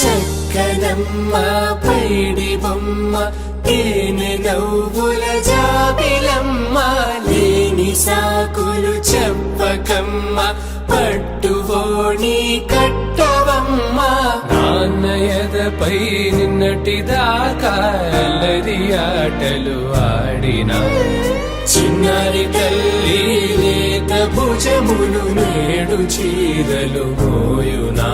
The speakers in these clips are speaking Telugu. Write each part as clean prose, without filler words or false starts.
చక్కనమ్మ పైడి బొమ్మ తేనె నవ్వుల జాబిలమ్మ లేని సాకులు చెప్పకమ్మ పట్టువోణి కట్టవమ్మ నాన్నయదపై నిన్నటిదాకా అల్లరి ఆటలు ఆడినా చిన్నారి తల్లి లేత భుజములు నేడు చీరలు మోయునా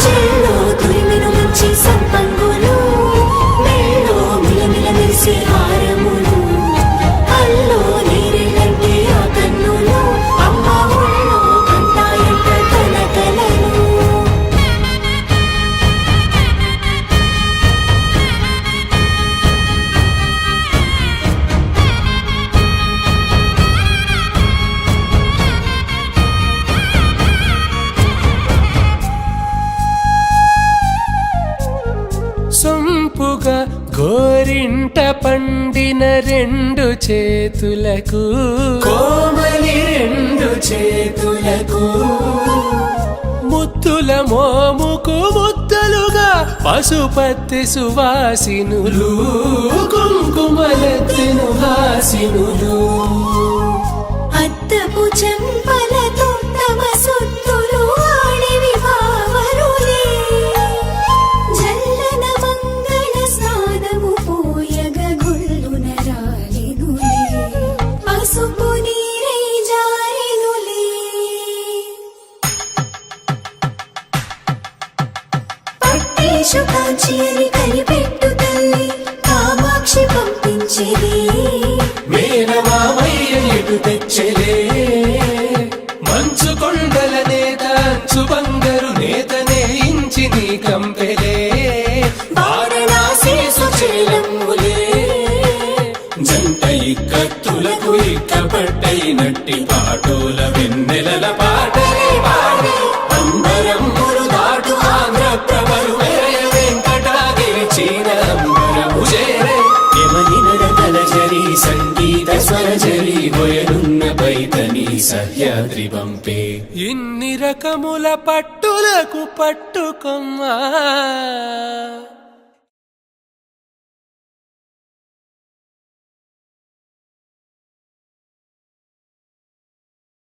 చెల్లో తురిమిన మంచి సంపంగులు మెల్లో మిలమిల మెరిసే హారములు అల్లో నీరెళ్ళంటే ఆ కన్నులు అమ్మ ఒళ్ళో కంటాయంట తన కలలు సొంపుగా గోరింట పండిన రెండు చేతులకు కోమలి రెండు చేతులకు ముత్తుల మోముకు ముద్దలుగా పశుపతి సువాసినులు కుంకుమలెత్తిను హాసినులు అద్దపు చెంపలతో తమ సొత్తులు ఆడివి బావరులే జల్లన మంగళ స్నానము పోయగ గొల్లున రాలినులే పసుపు నీరై జారినులే పట్టేశు కాంచి అని కనిపెట్టు తల్లి కామాక్షి పంపించేది మేనమామయ్య ఎటు తెచ్చలే మంచు కొండల నేత అంచు బంగారు నేతనే ఇంచి నీ కంపెలే వారణాసి సుచేలమ్ములే జంట ఇక్కత్తులకు ఇక్కపట్టైనట్టి పాటోల వెన్నెలల పాటలే పాడే అంబరమ్ములు దాటు ఆంధ్ర ప్రభలు వేయ వెంకటాగిరి చీన అంబరము చేరే యమనినడతలజరి సంగీత స్వరజరి హొయలున్న పైతని సహ్యాద్రి పంపే ఇన్ని రకముల పట్టులకు పట్టుకొమ్మా